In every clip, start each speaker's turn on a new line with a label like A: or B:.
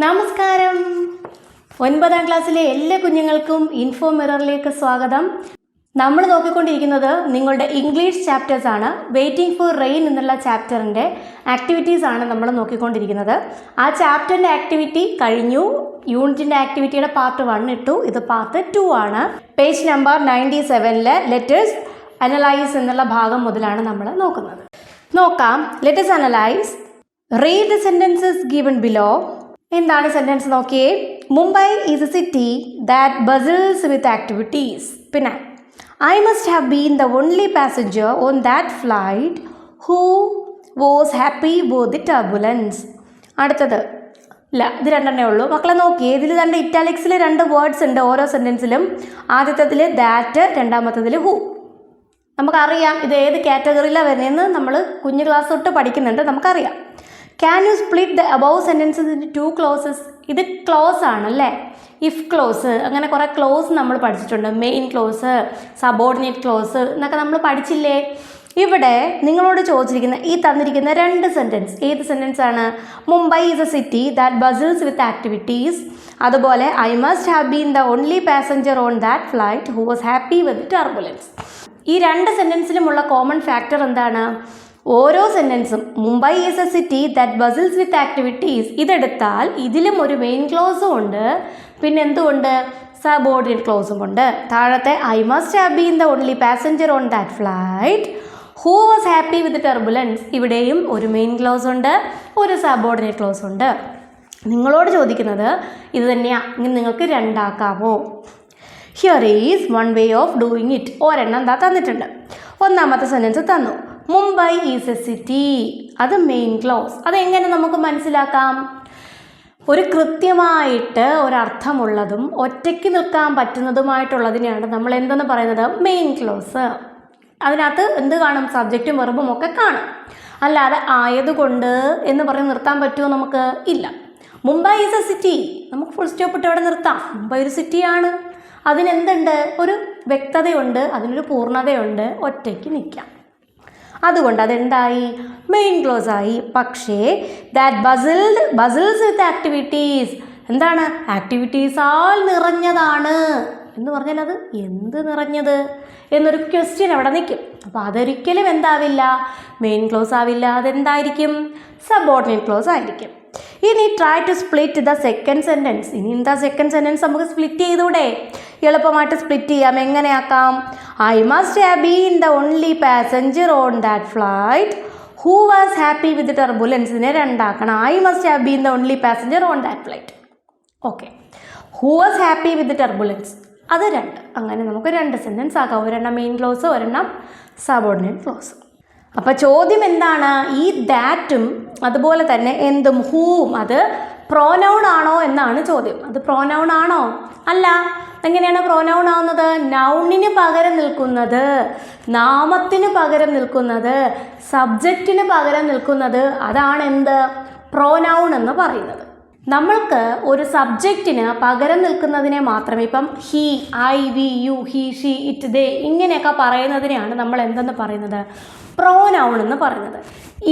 A: നമസ്കാരം. 9ാം ക്ലാസ്സിലെ എല്ലാ കുഞ്ഞുങ്ങൾക്കും ഇൻഫോ മിററിലേക്ക് സ്വാഗതം. നമ്മൾ നോക്കിക്കൊണ്ടിരിക്കുന്നത് നിങ്ങളുടെ ഇംഗ്ലീഷ് ചാപ്റ്റേഴ്സ് ആണ്. വെയിറ്റിംഗ് ഫോർ റെയിൻ എന്നുള്ള ചാപ്റ്ററിൻ്റെ ആക്ടിവിറ്റീസ് ആണ് നമ്മൾ നോക്കിക്കൊണ്ടിരിക്കുന്നത്. ആ ചാപ്റ്ററിൻ്റെ ആക്ടിവിറ്റി കഴിഞ്ഞു. യൂണിറ്റിൻ്റെ ആക്ടിവിറ്റിയുടെ പാർട്ട് 1 ഇട്ടു. ഇത് പാർട്ട് 2 ആണ്. പേജ് നമ്പർ 97 ലെറ്റേഴ്സ് അനലൈസ് എന്നുള്ള ഭാഗം മുതലാണ് നമ്മൾ നോക്കുന്നത്. നോക്കാം. Let's analyse. Read the sentences given below. എന്താണ് സെൻറ്റൻസ് നോക്കിയേ. Mumbai is a city that bustles with activities. പിന്നെ I must have been the only passenger on that flight who was happy with the turbulence. അടുത്തത് ഇല്ല, ഇത് രണ്ടെണ്ണേ ഉള്ളൂ മക്കളെ. നോക്കിയേ, ഇതിൽ രണ്ട് ഇറ്റാലിക്സിൽ 2 വേർഡ്സ് ഉണ്ട് ഓരോ സെൻറ്റൻസിലും. ആദ്യത്തതിൽ ദാറ്റ്, രണ്ടാമത്തതിൽ ഹൂ. നമുക്കറിയാം ഇത് ഏത് കാറ്റഗറിയിലാണ് വരുന്നതെന്ന് നമ്മൾ കുഞ്ഞു ക്ലാസ് തൊട്ട് പഠിക്കുന്നുണ്ട്, നമുക്കറിയാം. Can you split the above sentences in 2 clauses. ഇത് ക്ലോസ് ആണല്ലേ, ഇഫ് ക്ലോസ്, അങ്ങനെ കുറേ ക്ലോസ് നമ്മൾ പഠിച്ചിട്ടുണ്ട്. മെയിൻ ക്ലോസ്, സബോർഡിനേറ്റ് ക്ലോസ് എന്നൊക്കെ നമ്മൾ പഠിച്ചില്ലേ. ഇവിടെ നിങ്ങളോട് ചോദിച്ചിരിക്കുന്ന ഈ തന്നിരിക്കുന്ന 2 സെൻറ്റൻസ് ഏത് സെൻറ്റൻസ് ആണ്? Mumbai is a city that bustles with activities. അതുപോലെ I must have been the only passenger on that flight who was happy with turbulence. ഈ 2 സെൻറ്റൻസിലുമുള്ള കോമൺ ഫാക്ടർ എന്താണ്? ഓരോ സെൻറ്റൻസും Mumbai is a city that bustles with activities ഇതെടുത്താൽ ഇതിലും ഒരു main ക്ലോസും ഉണ്ട്, പിന്നെ എന്തുകൊണ്ട് സബോർഡിനേറ്റ് ക്ലോസും ഉണ്ട്. താഴത്തെ I must have been the only passenger on that flight who was happy with turbulence ഇവിടെയും ഒരു മെയിൻ ക്ലോസ് ഉണ്ട്, ഒരു സബോർഡിനേറ്റ് ക്ലോസ് ഉണ്ട്. നിങ്ങളോട് ചോദിക്കുന്നത് ഇത് തന്നെയാണ്, ഇങ്ങനെ നിങ്ങൾക്ക് 2 ആക്കാമോ? Here is one way of doing it. ഒരെണ്ണം എന്താ തന്നിട്ടുണ്ട്. ഒന്നാമത്തെ സെൻറ്റൻസ് തന്നു, മുംബൈ ഈസ് എ സിറ്റി. അത് മെയിൻ ക്ലോസ്. അതെങ്ങനെ നമുക്ക് മനസ്സിലാക്കാം? ഒരു കൃത്യമായിട്ട് ഒരർത്ഥമുള്ളതും ഒറ്റയ്ക്ക് നിൽക്കാൻ പറ്റുന്നതുമായിട്ടുള്ളതിനെയാണ് നമ്മൾ എന്തെന്ന് പറയുന്നത്? Main clause. അതിനകത്ത് എന്ത് കാണും? സബ്ജക്റ്റും വെർബും ഒക്കെ കാണും. അല്ലാതെ ആയതുകൊണ്ട് എന്ന് പറഞ്ഞ് നിർത്താൻ പറ്റുമോ? നമുക്ക് ഇല്ല. മുംബൈ ഈസ് എ സിറ്റി, നമുക്ക് ഫുൾ സ്റ്റോപ്പ് ഇട്ട് അവിടെ നിർത്താം. മുംബൈ ഒരു സിറ്റിയാണ്, അതിനെന്തുണ്ട്? ഒരു വ്യക്തതയുണ്ട്, അതിനൊരു പൂർണ്ണതയുണ്ട്, ഒറ്റയ്ക്ക് നിൽക്കാം. അതുകൊണ്ട് അതെന്തായി? മെയിൻ ക്ലോസ് ആയി. പക്ഷേ ദാറ്റ് ബസിൽസ് വിത്ത് ആക്ടിവിറ്റീസ് എന്താണ്? ആക്ടിവിറ്റീസാൽ നിറഞ്ഞതാണ് എന്ന് പറഞ്ഞാൽ അത് എന്ത് നിറഞ്ഞത് എന്നൊരു ക്വസ്റ്റ്യൻ അവിടെ നിൽക്കും. അപ്പോൾ അതൊരിക്കലും എന്താവില്ല? മെയിൻ ക്ലോസ് ആവില്ല. അതെന്തായിരിക്കും? സബോർഡിനേറ്റ് ക്ലോസ് ആയിരിക്കും. ഇനി try to split the second sentence. ഇനി എന്താ സെക്കൻഡ് സെൻറ്റൻസ് നമുക്ക് സ്പ്ലിറ്റ് ചെയ്തൂടെ? എളുപ്പമായിട്ട് സ്പ്ലിറ്റ് ചെയ്യാം. എങ്ങനെയാക്കാം? I must have been the only passenger on that flight who was happy with ടർബുലൻസിനെ 2 ആക്കണം. I must have been the only passenger on that flight. Okay, who was happy with turbulence അത് 2. അങ്ങനെ നമുക്ക് 2 sentence ആക്കാം. ഒരെണ്ണം main clause, ഒരെണ്ണം subordinate clause. അപ്പോൾ ചോദ്യം എന്താണ്? ഈ ദാറ്റും അതുപോലെ തന്നെ എന്തും ഹൂവും അത് പ്രോനൗൺ ആണോ എന്നാണ് ചോദ്യം. അത് പ്രോനൗൺ ആണോ? അല്ല. എങ്ങനെയാണ് പ്രോനൗൺ ആവുന്നത്? നൗണിന് പകരം നിൽക്കുന്നത്, നാമത്തിന് പകരം നിൽക്കുന്നത്, സബ്ജക്റ്റിന് പകരം നിൽക്കുന്നത്, അതാണ് എന്ത്? പ്രോനൗൺ എന്ന് പറയുന്നത്. നമ്മൾക്ക് ഒരു സബ്ജക്റ്റിന് പകരം നിൽക്കുന്നതിനെ മാത്രമേ, ഇപ്പം he, I, we, you, he, she, it, they ഇങ്ങനെയൊക്കെ പറയുന്നതിനെയാണ് നമ്മൾ എന്തെന്ന് പറയുന്നത്? പ്രോനൗൺ എന്ന് പറയുന്നത്.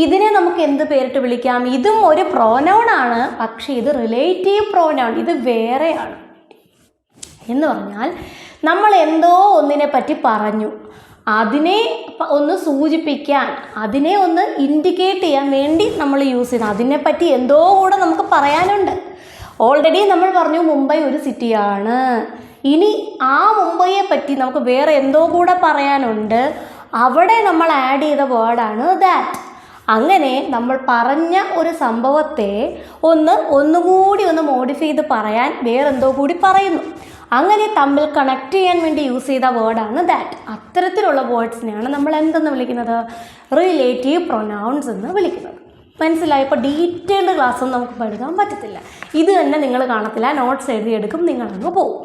A: ഇതിനെ നമുക്ക് എന്ത് പേരിട്ട് വിളിക്കാം? ഇതും ഒരു പ്രോനൗൺ ആണ്, പക്ഷേ ഇത് റിലേറ്റീവ് പ്രോനൗൺ, ഇത് വേറെയാണ്. എന്ന് പറഞ്ഞാൽ നമ്മൾ എന്തോ ഒന്നിനെ പറ്റി പറഞ്ഞു, അതിനെ ഒന്ന് സൂചിപ്പിക്കാൻ, അതിനെ ഒന്ന് ഇൻഡിക്കേറ്റ് ചെയ്യാൻ വേണ്ടി നമ്മൾ യൂസ് ചെയ്യുന്നത്. അതിനെപ്പറ്റി എന്തോ കൂടെ നമുക്ക് പറയാനുണ്ട്. ഓൾറെഡി നമ്മൾ പറഞ്ഞു മുംബൈ ഒരു സിറ്റിയാണ്. ഇനി ആ മുംബൈയെ പറ്റി നമുക്ക് വേറെ എന്തോ കൂടെ പറയാനുണ്ട്. അവിടെ നമ്മൾ ആഡ് ചെയ്ത വേർഡാണ് ദാറ്റ്. അങ്ങനെ നമ്മൾ പറഞ്ഞ ഒരു സംഭവത്തെ ഒന്നുകൂടി മോഡിഫൈ ചെയ്ത് പറയാൻ വേറെന്തോ കൂടി പറയുന്നു. അങ്ങനെ തമ്മിൽ കണക്ട് ചെയ്യാൻ വേണ്ടി യൂസ് ചെയ്ത വേർഡാണ് ദാറ്റ്. അത്തരത്തിലുള്ള വേർഡ്സിനെയാണ് നമ്മൾ എന്തെന്ന് വിളിക്കുന്നത്? റിലേറ്റീവ് പ്രൊനൗൺസ് എന്ന് വിളിക്കുന്നത്. മനസ്സിലായി? ഇപ്പോൾ ഡീറ്റെയിൽഡ് ക്ലാസ്സൊന്നും നമുക്ക് പഠിക്കാൻ പറ്റത്തില്ല. ഇത് തന്നെ നിങ്ങൾ കാണത്തില്ല, നോട്ട്സ് എഴുതിയെടുക്കും, നിങ്ങളങ്ങ് പോകും.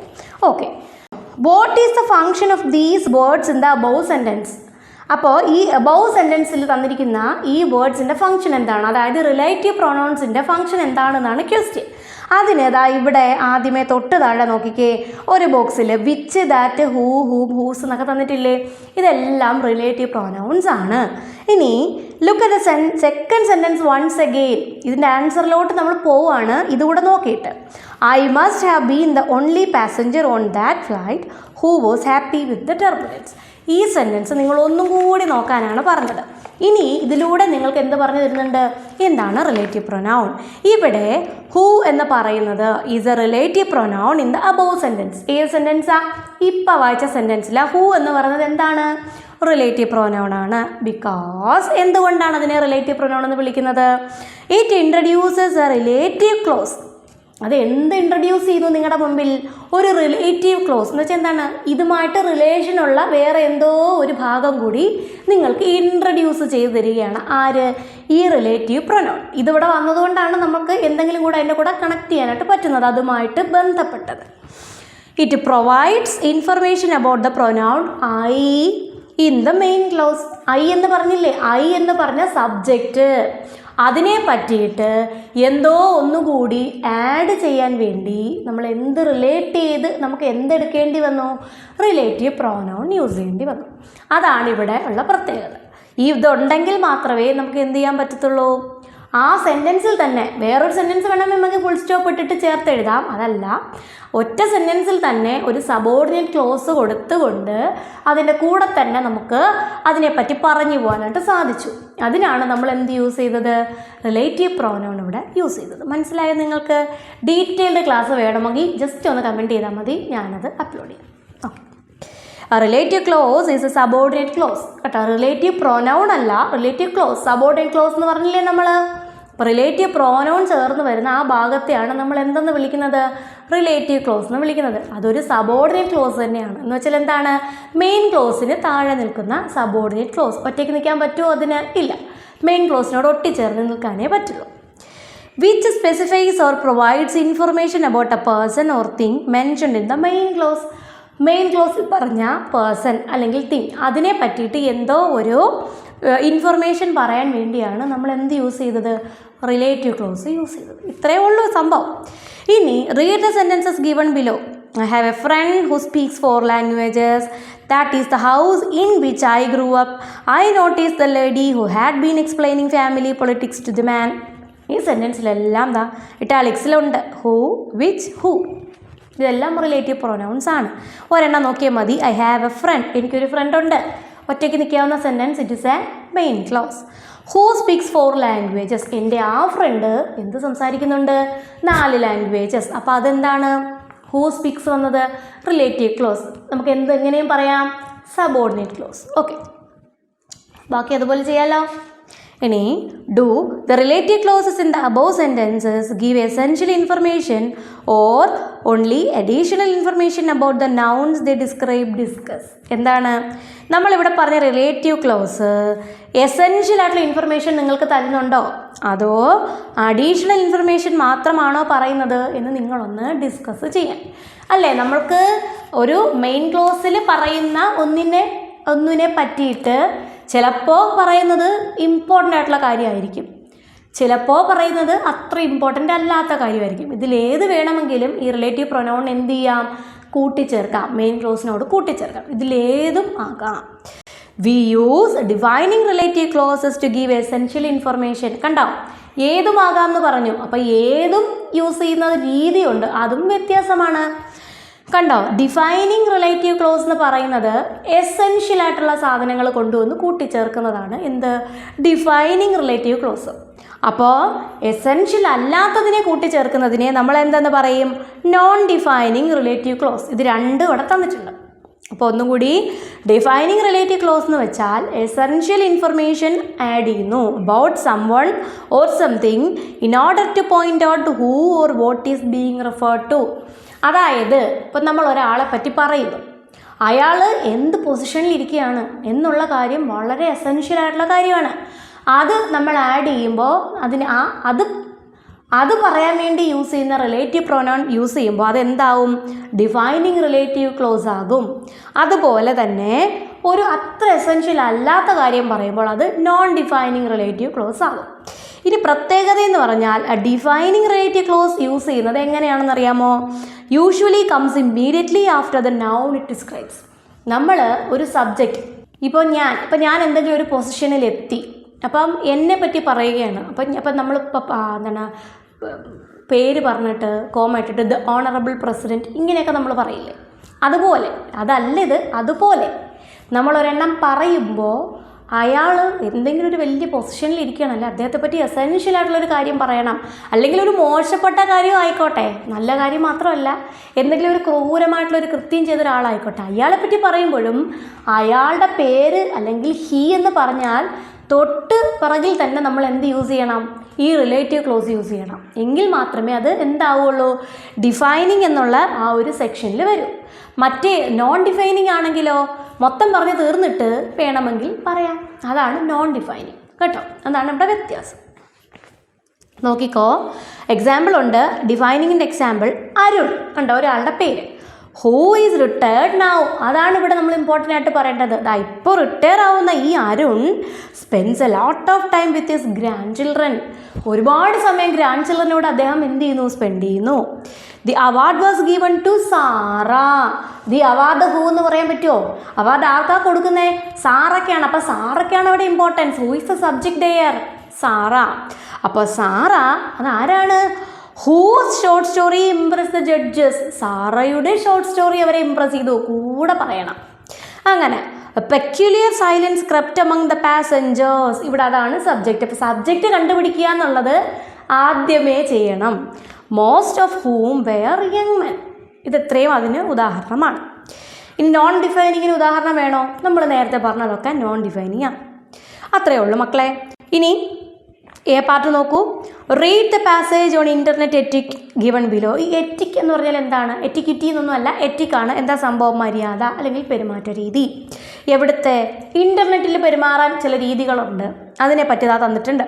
A: Okay, what is the function of these words in the above sentence? അപ്പോൾ ഈ അബവ് സെൻറ്റൻസിൽ തന്നിരിക്കുന്ന ഈ വേർഡ്സിൻ്റെ ഫംഗ്ഷൻ എന്താണ്, അതായത് റിലേറ്റീവ് പ്രൊനൗൺസിൻ്റെ ഫംഗ്ഷൻ എന്താണെന്നാണ് ക്വസ്റ്റ്യൻ. അതിനേതാ ഇവിടെ ആദ്യമേ തൊട്ട് താഴെ നോക്കിക്കേ, ഒരു ബോക്സിൽ which, that, who, whom, whose എന്നൊക്കെ തന്നിട്ടില്ലേ. ഇതെല്ലാം റിലേറ്റീവ് പ്രൊനൗൺസ് ആണ്. ഇനി look at the second sentence once again. ഇതിൻ്റെ ആൻസറിലോട്ട് നമ്മൾ പോവാണ് ഇതുകൂടെ നോക്കിയിട്ട്. I must have been the only passenger on that flight who was happy with the turbulence. ഈ സെൻറ്റൻസ് നിങ്ങൾ ഒന്നും കൂടി നോക്കാനാണ് പറഞ്ഞത്. ഇനി ഇതിലൂടെ നിങ്ങൾക്ക് എന്ത് പറഞ്ഞു തരുന്നുണ്ട്, എന്താണ് റിലേറ്റീവ് പ്രൊനൗൺ. ഇവിടെ ഹൂ എന്ന് പറയുന്നത് is A relative pronoun in the above sentence. ഏത് സെൻറ്റൻസാ? ഇപ്പം വായിച്ച സെൻറ്റൻസിൽ ഹൂ എന്ന് പറയുന്നത് എന്താണ്, റിലേറ്റീവ് പ്രൊനൗൺ ആണ്. ബിക്കോസ് എന്തുകൊണ്ടാണ് അതിനെ റിലേറ്റീവ് പ്രൊനൗൺ എന്ന് വിളിക്കുന്നത്? It introduces A relative close. അത് എന്ത് ഇൻട്രൊഡ്യൂസ് ചെയ്യുന്നു നിങ്ങളുടെ മുമ്പിൽ? ഒരു റിലേറ്റീവ് ക്ലോസ് എന്ന് വെച്ചാൽ എന്താണ്, ഇതുമായിട്ട് റിലേഷനുള്ള വേറെ എന്തോ ഒരു ഭാഗം കൂടി നിങ്ങൾക്ക് ഇൻട്രൊഡ്യൂസ് ചെയ്ത് തരികയാണ്. ആര്? ഈ റിലേറ്റീവ് പ്രൊനൗൺ. ഇതിവിടെ വന്നതുകൊണ്ടാണ് നമുക്ക് എന്തെങ്കിലും കൂടെ അതിൻ്റെ കൂടെ കണക്ട് ചെയ്യാനായിട്ട് പറ്റുന്നത്, അതുമായിട്ട് ബന്ധപ്പെട്ടത്. It provides information about the pronoun I in the main close. I എന്ന് പറഞ്ഞില്ലേ, ഐ എന്ന് പറഞ്ഞ സബ്ജക്റ്റ്, അതിനെ പറ്റിയിട്ട് എന്തോ ഒന്നുകൂടി ആഡ് ചെയ്യാൻ വേണ്ടി നമ്മൾ എന്ത് റിലേറ്റ് ചെയ്ത് നമുക്ക് എന്തെടുക്കേണ്ടി വന്നു? റിലേറ്റീവ് പ്രൊനൗൺ യൂസ് ചെയ്യേണ്ടി വന്നു. അതാണ് ഇവിടെ ഉള്ള പ്രത്യേകത. ഇതുണ്ടെങ്കിൽ മാത്രമേ നമുക്ക് എന്ത് ചെയ്യാൻ പറ്റത്തുള്ളൂ, ആ സെൻറ്റൻസിൽ തന്നെ വേറൊരു സെൻറ്റൻസ് വേണമെങ്കിൽ നമുക്ക് ഫുൾ സ്റ്റോപ്പ് ഇട്ടിട്ട് ചേർത്ത് എഴുതാം. അതല്ല, ഒറ്റ സെൻറ്റൻസിൽ തന്നെ ഒരു സബോർഡിനേറ്റ് ക്ലോസ് കൊടുത്തുകൊണ്ട് അതിൻ്റെ കൂടെ തന്നെ നമുക്ക് അതിനെപ്പറ്റി പറഞ്ഞു പോകാനായിട്ട് സാധിച്ചു. അതിനാണ് നമ്മൾ എന്ത് യൂസ് ചെയ്തത്? റിലേറ്റീവ് പ്രൊനൗൺ ഇവിടെ യൂസ് ചെയ്തത്. മനസ്സിലായോ നിങ്ങൾക്ക്? ഡീറ്റെയിൽഡ് ക്ലാസ് വേണമെങ്കിൽ ജസ്റ്റ് ഒന്ന് കമൻറ്റ് ചെയ്താൽ മതി, ഞാനത് അപ്ലോഡ് ചെയ്യാം. Okay. Relative close is A subordinate close കേട്ടോ. റിലേറ്റീവ് പ്രൊനൗൺ അല്ല, റിലേറ്റീവ് ക്ലോസ്. സബോർഡിനേറ്റ് ക്ലോസ് എന്ന് പറഞ്ഞില്ലേ നമ്മൾ? റിലേറ്റീവ് പ്രൊനൗൺ ചേർന്ന് വരുന്ന ആ ഭാഗത്തെയാണ് നമ്മൾ എന്തെന്ന് വിളിക്കുന്നത്? റിലേറ്റീവ് ക്ലോസ് എന്ന് വിളിക്കുന്നത്. അതൊരു സബോർഡിനേറ്റ് ക്ലോസ് തന്നെയാണ്. എന്ന് വെച്ചാൽ എന്താണ്? മെയിൻ ക്ലോസിന് താഴെ നിൽക്കുന്ന സബോർഡിനേറ്റ് ക്ലോസ്. ഒറ്റയ്ക്ക് നിൽക്കാൻ പറ്റുമോ? അതിന് ഇല്ല. മെയിൻ ക്ലോസിനോട് ഒട്ടിച്ചേർന്ന് നിൽക്കാനേ പറ്റുള്ളൂ. Which specifies or provides information about a person or thing mentioned in the main clause. Main ക്ലോസിൽ പറഞ്ഞ പേഴ്സൺ അല്ലെങ്കിൽ തിങ്, അതിനെ പറ്റിയിട്ട് എന്തോ ഒരു ഇൻഫർമേഷൻ പറയാൻ വേണ്ടിയാണ് നമ്മൾ എന്ത് യൂസ് ചെയ്തത്? റിലേറ്റീവ് ക്ലോസ് യൂസ് ചെയ്തത്. ഇത്രയേ ഉള്ളൂ സംഭവം. ഇനി read the sentences given below. I have a friend who speaks 4 languages. That is the house in which I grew up. I noticed the lady who had been explaining family politics to the man. ഈ സെൻറ്റൻസിലെല്ലാം ദാ ഇറ്റാലിക്സിലുണ്ട്. Who, which, who. ഇതെല്ലാം relative pronouns ആണ്. ഒരെണ്ണം നോക്കിയാൽ മതി. I have a friend. എനിക്കൊരു ഫ്രണ്ട് ഉണ്ട്. ഒറ്റയ്ക്ക് നിൽക്കാവുന്ന sentence. It is a main clause. Who speaks 4 languages. എൻ്റെ ആ ഫ്രണ്ട് എന്ത് സംസാരിക്കുന്നുണ്ട്? 4 ലാംഗ്വേജസ്. അപ്പോൾ അതെന്താണ്? ഹൂ സ്പീക്സ് വന്നത് റിലേറ്റീവ് ക്ലോസ്. നമുക്ക് എങ്ങനെയും പറയാം, സബോർഡിനേറ്റ് ക്ലോസ്. ഓക്കെ, ബാക്കി അതുപോലെ ചെയ്യാമല്ലോ. ഇനി do the relative clauses in the above sentences give essential information or only additional information about the nouns they discuss. എന്താണ് നമ്മളിവിടെ പറഞ്ഞ റിലേറ്റീവ് ക്ലോസ്? എസെൻഷ്യൽ ആയിട്ടുള്ള ഇൻഫർമേഷൻ നിങ്ങൾക്ക് തരുന്നുണ്ടോ, അതോ അഡീഷണൽ ഇൻഫർമേഷൻ മാത്രമാണോ പറയുന്നത് എന്ന് നിങ്ങളൊന്ന് ഡിസ്കസ് ചെയ്യാൻ. അല്ലേ, നമ്മൾക്ക് ഒരു മെയിൻ ക്ലോസിൽ പറയുന്ന ഒന്നിനെ പറ്റിയിട്ട് ചിലപ്പോൾ പറയുന്നത് ഇമ്പോർട്ടൻ്റ് ആയിട്ടുള്ള കാര്യമായിരിക്കും, ചിലപ്പോൾ പറയുന്നത് അത്ര ഇമ്പോർട്ടൻ്റ് അല്ലാത്ത കാര്യമായിരിക്കും. ഇതിലേത് വേണമെങ്കിലും ഈ റിലേറ്റീവ് പ്രൊനൗൺ എന്ത് ചെയ്യാം? കൂട്ടിച്ചേർക്കാം, മെയിൻ ക്ലോസിനോട് കൂട്ടിച്ചേർക്കാം. ഇതിലേതും ആകാം. We use defining relative clauses to give essential information. കണ്ടോ, ഏതുമാകാം എന്ന് പറഞ്ഞു. അപ്പോൾ ഏതും യൂസ് ചെയ്യുന്ന രീതിയുണ്ട്, അതും വ്യത്യാസമാണ്. കണ്ടോ, ഡിഫൈനിങ് റിലേറ്റീവ് ക്ലോസ് എന്ന് പറയുന്നത് എസെൻഷ്യൽ ആയിട്ടുള്ള സാധനങ്ങൾ കൊണ്ടുവന്ന് കൂട്ടിച്ചേർക്കുന്നതാണ് എന്ത്? Defining relative close. അപ്പോൾ എസെൻഷ്യൽ അല്ലാത്തതിനെ കൂട്ടിച്ചേർക്കുന്നതിനെ നമ്മൾ എന്തെന്ന് പറയും? Non defining relative close. ഇത് രണ്ടും ഇവിടെ തന്നിട്ടുണ്ട്. അപ്പോൾ ഒന്നും കൂടി, ഡിഫൈനിങ് റിലേറ്റീവ് ക്ലോസ് എന്ന് വെച്ചാൽ എസെൻഷ്യൽ ഇൻഫർമേഷൻ ആഡ് ചെയ്യുന്നു about someone or something in order to point out who or what is being referred to. അതായത് ഇപ്പം നമ്മൾ ഒരാളെ പറ്റി പറയുന്നു, അയാൾ എന്ത് പൊസിഷനിൽ ഇരിക്കുകയാണ് എന്നുള്ള കാര്യം വളരെ എസെൻഷ്യൽ ആയിട്ടുള്ള കാര്യമാണ്. അത് നമ്മൾ ആഡ് ചെയ്യുമ്പോൾ അത് പറയാൻ വേണ്ടി യൂസ് ചെയ്യുന്ന റിലേറ്റീവ് പ്രൊനൗൺ യൂസ് ചെയ്യുമ്പോൾ അതെന്താവും? ഡിഫൈനിങ് റിലേറ്റീവ് ക്ലോസ് ആകും. അതുപോലെ തന്നെ ഒരു അത്ര എസെൻഷ്യൽ അല്ലാത്ത കാര്യം പറയുമ്പോൾ അത് നോൺ ഡിഫൈനിങ് റിലേറ്റീവ് ക്ലോസ് ആകും. ഇനി പ്രത്യേകത എന്ന് പറഞ്ഞാൽ ഡിഫൈനിങ് റിലേറ്റീവ് ക്ലോസ് യൂസ് ചെയ്യുന്നത് എങ്ങനെയാണെന്ന് അറിയാമോ? Usually comes immediately after the noun it describes. നമ്മൾ ഒരു സബ്ജക്റ്റ് ഇപ്പോൾ ഞാൻ എന്തെങ്കിലും ഒരു പൊസിഷനിൽ എത്തി, അപ്പം എന്നെ പറ്റി പറയുകയാണ്. അപ്പം നമ്മളിപ്പോൾ എന്താണ് പേര് പറഞ്ഞിട്ട് കോമ ഇട്ടിട്ട് ദ ഓണറബിൾ പ്രസിഡൻറ്റ് ഇങ്ങനെയൊക്കെ നമ്മൾ പറയില്ലേ, അതുപോലെ അതല്ല ഇത്. അതുപോലെ നമ്മളൊരെണ്ണം പറയുമ്പോൾ അയാൾ എന്തെങ്കിലും ഒരു വലിയ പൊസിഷനിൽ ഇരിക്കുകയാണല്ലേ, അദ്ദേഹത്തെ പറ്റി എസെൻഷ്യൽ ആയിട്ടുള്ളൊരു കാര്യം പറയണം. അല്ലെങ്കിൽ ഒരു മോശപ്പെട്ട കാര്യം ആയിക്കോട്ടെ, നല്ല കാര്യം മാത്രമല്ല, എന്തെങ്കിലും ഒരു ക്രൂരമായിട്ടുള്ളൊരു കൃത്യം ചെയ്ത ഒരാളായിക്കോട്ടെ, അയാളെ പറ്റി പറയുമ്പോഴും അയാളുടെ പേര് അല്ലെങ്കിൽ ഹി എന്ന് പറഞ്ഞാൽ തൊട്ട് പിറകിൽ തന്നെ നമ്മൾ എന്ത് യൂസ് ചെയ്യണം? ഈ റിലേറ്റീവ് ക്ലോസ് യൂസ് ചെയ്യണം. എങ്കിൽ മാത്രമേ അത് എന്താവുള്ളൂ? ഡിഫൈനിങ് എന്നുള്ള ആ ഒരു സെക്ഷനിൽ വരൂ. മറ്റേ നോൺ ഡിഫൈനിങ് ആണെങ്കിലോ മൊത്തം പറഞ്ഞ് തീർന്നിട്ട് വേണമെങ്കിൽ പറയാം. അതാണ് നോൺ ഡിഫൈനിങ് കേട്ടോ. അതാണ് ഇവിടെ വ്യത്യാസം. നോക്കിക്കോ, എക്സാമ്പിൾ ഉണ്ട്. ഡിഫൈനിങ്ങിൻ്റെ എക്സാമ്പിൾ അരുൺ കണ്ടോ, ഒരാളുടെ പേര്. ഹൂ ഈസ് റിട്ടയർഡ് നൗ, അതാണ് ഇവിടെ നമ്മൾ ഇമ്പോർട്ടൻ്റ് ആയിട്ട് പറയേണ്ടത്. ഇപ്പോൾ റിട്ടയർ ആവുന്ന ഈ Arun spends a lot of time with his grandchildren. ഒരുപാട് സമയം ഗ്രാൻഡ് ചിൽഡ്രനോട് അദ്ദേഹം എന്ത് ചെയ്യുന്നു? സ്പെൻഡ് ചെയ്യുന്നു. The award was given to Sara. The award who എന്ന് പറയാൻ പറ്റുമോ? അവാർഡ് ആർക്കാ കൊടുക്കുന്നത്? സാറയ്ക്കാണ്. അപ്പോൾ സാറയ്ക്കാണ് അവിടെ importance. Who is the subject there? Sara. അപ്പോൾ സാറ അതാരാണ്? Whose short story impress the judges. സാറയുടെ ഷോർട്ട് സ്റ്റോറി അവരെ ഇംപ്രസ് ചെയ്തു, കൂടെ പറയണം. അങ്ങനെ peculiar silence crept among the passengers. ഇവിടെ അതാണ് സബ്ജക്റ്റ്. അപ്പോൾ സബ്ജക്റ്റ് കണ്ടുപിടിക്കുക എന്നുള്ളത് ആദ്യമേ ചെയ്യണം. Most of whom were young men. ഇതെത്രയും അതിന് ഉദാഹരണമാണ്. ഇനി നോൺ ഡിഫൈനിങ്ങിന് ഉദാഹരണം വേണോ? നമ്മൾ നേരത്തെ പറഞ്ഞതൊക്കെ നോൺ ഡിഫൈനിങ് ആണ്. അത്രയേ ഉള്ളൂ മക്കളെ. ഇനി എ പാർട്ട് നോക്കൂ. Read the passage on internet etiquette given below. ഈ എറ്റിക് എന്ന് പറഞ്ഞാൽ എന്താണ്? എറ്റിക്വിറ്റി എന്നൊന്നുമല്ല, എറ്റിക്കാണ്. എന്താ സംഭവം? മര്യാദ അല്ലെങ്കിൽ പെരുമാറ്റ രീതി. എവിടുത്തെ? ഇൻ്റർനെറ്റിൽ പെരുമാറാൻ ചില രീതികളുണ്ട്, അതിനെപ്പറ്റി ഇതാ തന്നിട്ടുണ്ട്.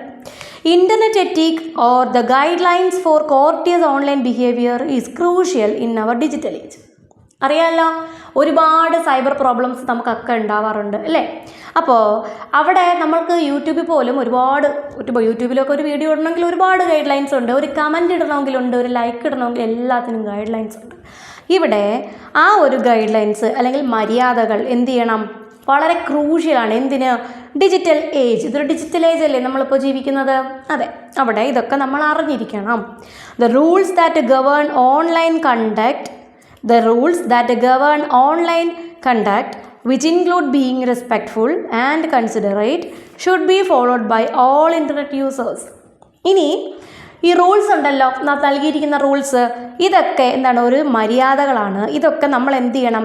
A: Internet etiquette or the guidelines for courteous online behaviour is crucial in our digital age. അറിയാമല്ലോ, ഒരുപാട് സൈബർ പ്രോബ്ലംസ് നമുക്കൊക്കെ ഉണ്ടാവാറുണ്ട് അല്ലേ? അപ്പോൾ അവിടെ നമ്മൾക്ക് യൂട്യൂബിൽ പോലും ഒരുപാട് യൂട്യൂബിലൊക്കെ ഒരു വീഡിയോ ഇടണമെങ്കിൽ ഒരുപാട് ഗൈഡ് ലൈൻസ് ഉണ്ട്. ഒരു കമൻറ്റ് ഇടണമെങ്കിലുണ്ട്, ഒരു ലൈക്ക് ഇടണമെങ്കിൽ എല്ലാത്തിനും ഗൈഡ് ലൈൻസ് ഉണ്ട്. ഇവിടെ ആ ഒരു ഗൈഡ് ലൈൻസ് അല്ലെങ്കിൽ മര്യാദകൾ എന്ത് ചെയ്യണം? വളരെ ക്രൂഷ്യലാണ്. എന്തിന്? Digital age. ഇതൊരു ഡിജിറ്റൽ ഏജ് അല്ലേ നമ്മളിപ്പോൾ ജീവിക്കുന്നത്? അതെ, അവിടെ ഇതൊക്കെ നമ്മൾ അറിഞ്ഞിരിക്കണം. The rules that govern online conduct. The rules that govern online conduct, which include being respectful and considerate, should be followed by all internet users. ഇനി ഈ റൂൾസ് ഉണ്ടല്ലോ, നൽകിയിരിക്കുന്ന റൂൾസ്, ഇതൊക്കെ എന്താണ്? ഒരു മര്യാദകളാണ്. ഇതൊക്കെ നമ്മൾ എന്ത് ചെയ്യണം?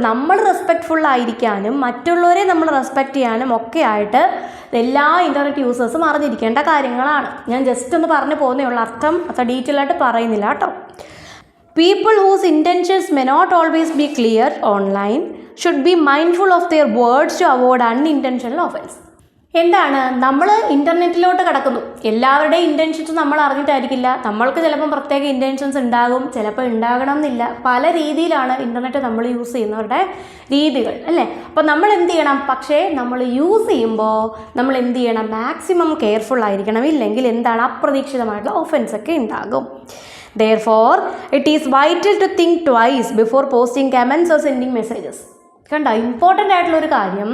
A: നമ്മൾ റെസ്പെക്റ്റ്ഫുൾ ആയിരിക്കാനും മറ്റുള്ളവരെ നമ്മൾ റെസ്പെക്റ്റ് ചെയ്യാനും ഒക്കെ ആയിട്ട് എല്ലാ ഇൻ്റർനെറ്റ് യൂസേഴ്സും അറിഞ്ഞിരിക്കേണ്ട കാര്യങ്ങളാണ്. ഞാൻ ജസ്റ്റ് ഒന്ന് പറഞ്ഞു പോകുന്നേ ഉള്ളൂ, അർത്ഥം അത്ര ഡീറ്റെയിൽ ആയിട്ട് പറയുന്നില്ല കേട്ടോ. People whose intentions may not always be clear online should be mindful of their words to avoid unintentional offense. എന്താണ്? നമ്മൾ ഇൻ്റർനെറ്റിലോട്ട് കിടക്കുന്നു. എല്ലാവരുടെയും ഇൻറ്റൻഷൻസ് നമ്മൾ അറിഞ്ഞിട്ടായിരിക്കില്ല. നമ്മൾക്ക് ചിലപ്പം പ്രത്യേക ഇൻറ്റൻഷൻസ് ഉണ്ടാകും, ചിലപ്പോൾ ഉണ്ടാകണം എന്നില്ല. പല രീതിയിലാണ് ഇൻ്റർനെറ്റ് നമ്മൾ യൂസ് ചെയ്യുന്നവരുടെ രീതികൾ അല്ലേ? അപ്പോൾ നമ്മൾ എന്ത് ചെയ്യണം? പക്ഷേ നമ്മൾ യൂസ് ചെയ്യുമ്പോൾ നമ്മൾ എന്ത് ചെയ്യണം? മാക്സിമം കെയർഫുൾ ആയിരിക്കണം. ഇല്ലെങ്കിൽ എന്താണ്? അപ്രതീക്ഷിതമായിട്ടുള്ള ഒഫൻസ് ഒക്കെ ഉണ്ടാകും. Therefore, it is vital to think twice before posting comments or sending messages. കണ്ടോ, ഇമ്പോർട്ടൻ്റ് ആയിട്ടുള്ളൊരു കാര്യം.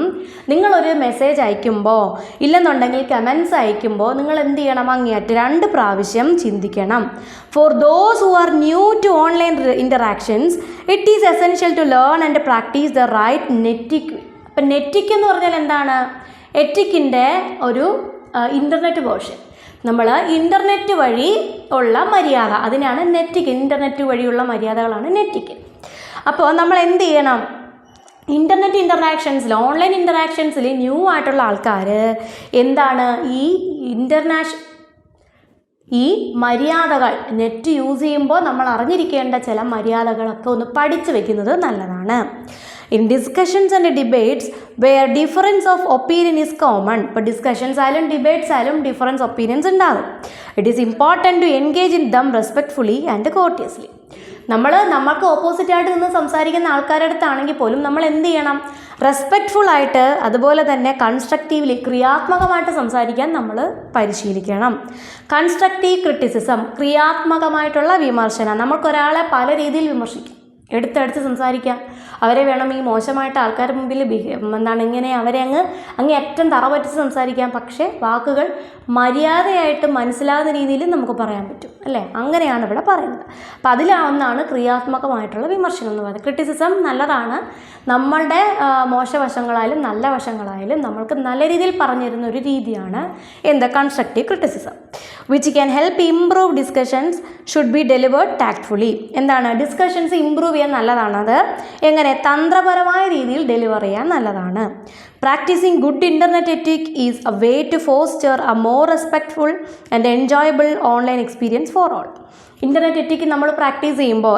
A: നിങ്ങളൊരു മെസ്സേജ് അയക്കുമ്പോൾ ഇല്ലെന്നുണ്ടെങ്കിൽ കമൻസ് അയക്കുമ്പോൾ നിങ്ങൾ എന്ത് ചെയ്യണം? അങ്ങേയറ്റം 2 പ്രാവശ്യം ചിന്തിക്കണം. For those who are new to online interactions it is essential to learn and practise the right netiquette. അപ്പം നെറ്റിക് എന്ന് പറഞ്ഞാൽ എന്താണ്? എറ്റിക്കിൻ്റെ ഒരു ഇൻ്റർനെറ്റ് വേർഷൻ. നമ്മൾ ഇൻ്റർനെറ്റ് വഴി ഉള്ള മര്യാദ, അതിനാണ് നെറ്റിക്. ഇൻ്റർനെറ്റ് വഴിയുള്ള മര്യാദകളാണ് നെറ്റിക്. അപ്പോൾ നമ്മൾ എന്ത് ചെയ്യണം? ഇൻ്റർനെറ്റ് ഇൻ്ററാക്ഷൻസിൽ, ഓൺലൈൻ ഇൻ്ററാക്ഷൻസിൽ ന്യൂ ആയിട്ടുള്ള ആൾക്കാർ എന്താണ്? ഈ മര്യാദകൾ നെറ്റ് യൂസ് ചെയ്യുമ്പോൾ നമ്മൾ അറിഞ്ഞിരിക്കേണ്ട ചില മര്യാദകളൊക്കെ ഒന്ന് പഠിച്ചു വെക്കുന്നത് നല്ലതാണ്. In discussions and debates where difference of opinion is common, ഇപ്പോൾ ഡിസ്കഷൻസ് ആയാലും ഡിബേറ്റ്സ് ആയാലും ഡിഫറൻസ് ഒപ്പീനിയൻസ് ഉണ്ടാകും. It is important to engage in them respectfully and courteously. നമ്മൾക്ക് ഓപ്പോസിറ്റായിട്ട് നിന്ന് സംസാരിക്കുന്ന ആൾക്കാരുടെ അടുത്താണെങ്കിൽ പോലും നമ്മൾ എന്ത് ചെയ്യണം? റെസ്പെക്റ്റ്ഫുൾ ആയിട്ട്, അതുപോലെ തന്നെ കൺസ്ട്രക്റ്റീവ്ലി, ക്രിയാത്മകമായിട്ട് സംസാരിക്കാൻ നമ്മൾ പരിശീലിക്കണം. കൺസ്ട്രക്റ്റീവ് ക്രിറ്റിസിസം, ക്രിയാത്മകമായിട്ടുള്ള വിമർശനം. നമുക്കൊരാളെ പല രീതിയിൽ വിമർശിക്കാം, എടുത്തടിച്ച് സംസാരിക്കാം. അവരെ വേണം ഈ മോശമായിട്ട് ആൾക്കാരുടെ മുമ്പിൽ ഇങ്ങനെ അവരെ അങ്ങ് ഏറ്റവും തറപറ്റിച്ച് സംസാരിക്കാം. പക്ഷേ വാക്കുകൾ മര്യാദയായിട്ട് മനസ്സിലാകുന്ന രീതിയിൽ നമുക്ക് പറയാൻ പറ്റും, അല്ലേ? അങ്ങനെയാണ് ഇവിടെ പറയുന്നത്. അപ്പം അതിലാവുന്നതാണ് ക്രിയാത്മകമായിട്ടുള്ള വിമർശനം എന്ന് പറയുന്നത്. ക്രിറ്റിസിസം നല്ലതാണ്. നമ്മളുടെ മോശവശങ്ങളായാലും നല്ല വശങ്ങളായാലും നമ്മൾക്ക് നല്ല രീതിയിൽ പറഞ്ഞു തരുന്ന ഒരു രീതിയാണ് constructive criticism. Which can help improve discussions should be delivered tactfully. Discussions improve ചെയ്യാൻ നല്ലതാണത്. എങ്ങനെ? തന്ത്രപരമായ രീതിയിൽ ഡെലിവർ ചെയ്യാൻ നല്ലതാണ്. Practising good internet etiquette is a way to foster a more respectful and enjoyable online experience for all. Internet etiquette നമ്മൾ practise ചെയ്യുമ്പോൾ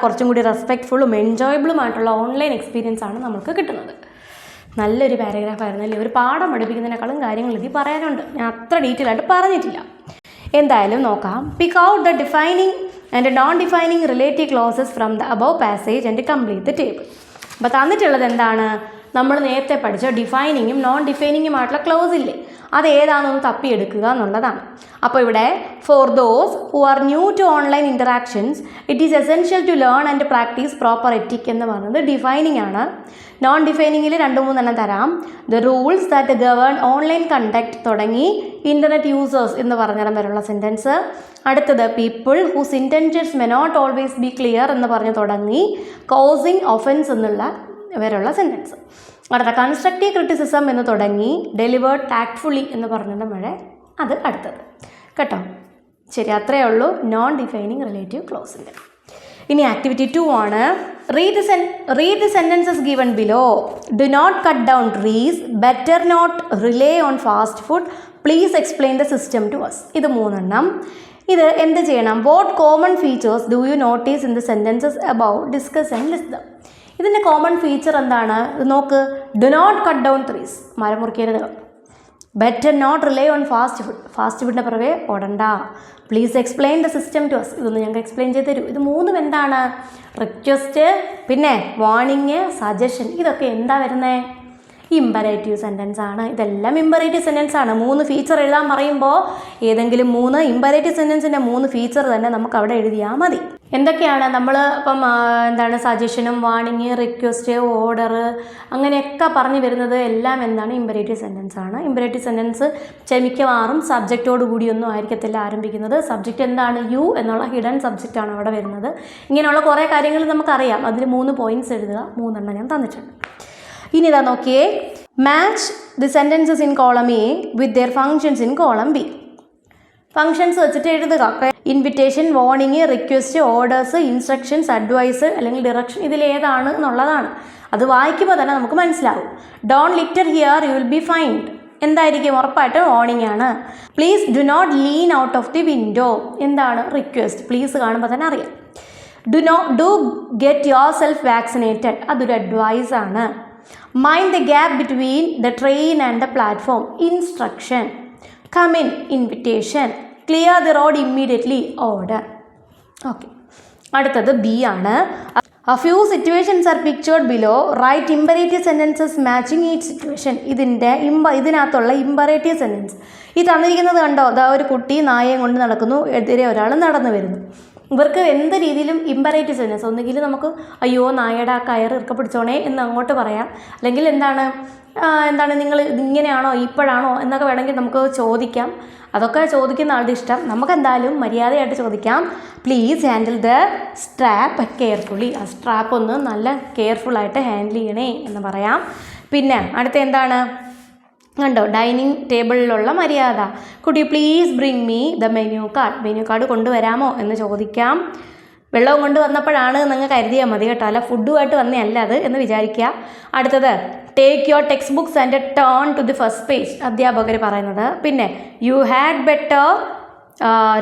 A: കുറച്ചും കൂടി റെസ്പെക്ട്ഫുള്ളും എൻജോയബിളുമായിട്ടുള്ള ഓൺലൈൻ എക്സ്പീരിയൻസ് ആണ് നമുക്ക് കിട്ടുന്നത്. നല്ലൊരു പാരഗ്രാഫ് ആയിരുന്നല്ലേ. ഒരു പാഠം പഠിപ്പിക്കുന്നതിനേക്കാളും കാര്യങ്ങൾ ഇതിൽ പറയാനുണ്ട്. ഞാൻ അത്ര ഡീറ്റെയിൽ ആയിട്ട് പറഞ്ഞിട്ടില്ല. എന്തായാലും നോക്കാം. Pick out the defining and non defining relative clauses from the above passage and complete the table. അപ്പോൾ തന്നിട്ടുള്ളത് എന്താണ്? നമ്മൾ നേരത്തെ പഠിച്ച ഡിഫൈനിങ്ങും നോൺ ഡിഫൈനിങ്ങുമായിട്ടുള്ള ക്ലോസ് ഇല്ലേ, അത് ഏതാണെന്നൊന്ന് തപ്പിയെടുക്കുക എന്നുള്ളതാണ്. അപ്പോൾ ഇവിടെ for those who are new to online interactions it is essential to learn and practice proper etiquette എന്ന് പറയുന്നത് ഡിഫൈനിങ് ആണ്. നോൺ ഡിഫൈനിങ്ങിൽ 2-3 തരാം. The rules that govern online conduct തുടങ്ങി ഇൻ്റർനെറ്റ് യൂസേഴ്സ് എന്ന് പറഞ്ഞിടം വരെയുള്ള സെൻറ്റൻസ്. അടുത്തത് people whose intentions may not always be clear എന്ന് പറഞ്ഞ് തുടങ്ങി കോസിങ് ഒഫൻസ് എന്നുള്ള വരെയുള്ള സെൻറ്റൻസ്. അടുത്ത കൺസ്ട്രക്റ്റീവ് ക്രിറ്റിസിസം എന്ന് തുടങ്ങി ഡെലിവേർഡ് ടാക്ട്ഫുള്ളി എന്ന് പറഞ്ഞിടം വരെ അത് അടുത്തത് കേട്ടോ. ശരി, അത്രയേ ഉള്ളൂ നോൺ ഡിഫൈനിങ് റിലേറ്റീവ് ക്ലോസിൻ്റെ. ഇനി ആക്ടിവിറ്റി 2 ആണ്. Read the sentences given below. Do not cut down trees, better not rely on fast food, please explain the system to us. ഇത് 3 ഇത് എന്ത് ചെയ്യണം? What common features do you notice in the sentences above, discuss and list them. ഇതിൻ്റെ common feature എന്താണ്? നോക്ക്. Do not cut down trees, മരം മുറിക്കരുത്. Better not rely on fast food, fast ഫുഡിൻ്റെ പുറകെ ഓടണ്ട. Please explain the system to us, ഇതൊന്ന് ഞങ്ങൾക്ക് എക്സ്പ്ലെയിൻ ചെയ്ത് തരൂ. ഇത് 3 എന്താണ്? റിക്വസ്റ്റ്, പിന്നെ വാർണിംഗ്, സജഷൻ. ഇതൊക്കെ എന്താ വരുന്നത്? ഇമ്പറേറ്റീവ് സെൻറ്റൻസ് ആണ്. ഇതെല്ലാം ഇമ്പറേറ്റീവ് സെൻറ്റൻസ് ആണ്. 3 ഫീച്ചർ എഴുതാൻ പറയുമ്പോൾ ഏതെങ്കിലും 3 ഇമ്പറേറ്റീവ് സെൻറ്റൻസിൻ്റെ 3 ഫീച്ചർ തന്നെ നമുക്ക് അവിടെ എഴുതിയാൽ മതി. എന്തൊക്കെയാണ് നമ്മൾ ഇപ്പം സജഷനും വാർണിംഗ്, റിക്വസ്റ്റ്, ഓർഡർ അങ്ങനെയൊക്കെ പറഞ്ഞു വരുന്നത് എല്ലാം എന്താണ്? ഇമ്പറേറ്റീവ് സെൻറ്റൻസ് ആണ്. ഇമ്പറേറ്റീവ് സെൻറ്റൻസ് മിക്കവാറും സബ്ജക്റ്റോട് കൂടിയൊന്നും ആയിരിക്കത്തില്ല ആരംഭിക്കുന്നത്. സബ്ജക്റ്റ് എന്താണ്? യു എന്നുള്ള ഹിഡൻ സബ്ജക്റ്റാണ് അവിടെ വരുന്നത്. ഇങ്ങനെയുള്ള കുറേ കാര്യങ്ങൾ നമുക്കറിയാം. അതിൽ 3 പോയിൻറ്റ്സ് എഴുതുക. 3 ഞാൻ തന്നിട്ടുണ്ട്. ഇനി ഇതാ നോക്കിയേ. Match the sentences in column A with their functions in column B. Functions വെച്ചിട്ട് എഴുതുക. Invitation, warning, request, orders, instructions, advice അല്ലെങ്കിൽ ഡിറക്ഷൻ, ഇതിലേതാണ് എന്നുള്ളതാണ്. അത് വായിക്കുമ്പോൾ തന്നെ നമുക്ക് മനസ്സിലാവും. Don't litter here, you will be fined. എന്തായിരിക്കും? ഉറപ്പായിട്ടും വാർണിംഗ് ആണ്. Please do not lean out of the window. എന്താണ്? റിക്വസ്റ്റ്. പ്ലീസ് കാണുമ്പോൾ തന്നെ അറിയാം. Do get yourself vaccinated, അതൊരു അഡ്വൈസ് ആണ്. Mind the gap between the train and the platform, instruction. Come in, invitation. Clear the road immediately, order. Okay, അടുത്തത് B ആണ്. A few situations are pictured below. Write imperative sentences matching each situation. ഇതിനകത്തുള്ള imperative sentence ഈ തന്നിരിക്കുന്നത് കണ്ടോ? അതാ ഒരു കുട്ടി നായയും കൊണ്ട് നടക്കുന്നു, എതിരെ ഒരാൾ നടന്നു വരുന്നു. ഇവർക്ക് എന്ത് രീതിയിലും ഇമ്പറേറ്റീവ് സെൻറ്റൻസ്, ഒന്നുകിൽ നമുക്ക് അയ്യോ നായയുടെ ആ കയറ് ഇറുക്ക പിടിച്ചോണേ എന്ന് അങ്ങോട്ട് പറയാം, അല്ലെങ്കിൽ എന്താണ് നിങ്ങൾ ഇങ്ങനെയാണോ ഇപ്പോഴാണോ എന്നൊക്കെ വേണമെങ്കിൽ നമുക്ക് ചോദിക്കാം. അതൊക്കെ ചോദിക്കുന്ന ആളുടെ ഇഷ്ടം. നമുക്കെന്തായാലും മര്യാദയായിട്ട് ചോദിക്കാം. Please handle the strap carefully. ആ സ്ട്രാപ്പ് ഒന്ന് നല്ല കെയർഫുള്ളായിട്ട് ഹാൻഡിൽ ചെയ്യണേ എന്ന് പറയാം. പിന്നെ അടുത്ത എന്താണ് കണ്ടോ? ഡൈനിങ് ടേബിളിലുള്ള മര്യാദ. Could you please bring me the menu card. Menu card കൊണ്ടുവരാമോ എന്ന് ചോദിക്കാം. വെള്ളവും കൊണ്ട് വന്നപ്പോഴാണ് നിങ്ങൾ കരുതിയാൽ മതി കേട്ടോ, അല്ല ഫുഡുമായിട്ട് വന്നതല്ല അത് എന്ന് വിചാരിക്കുക. അടുത്തത് take your text books and turn to the first page, അധ്യാപകർ പറയുന്നത്. പിന്നെ you had better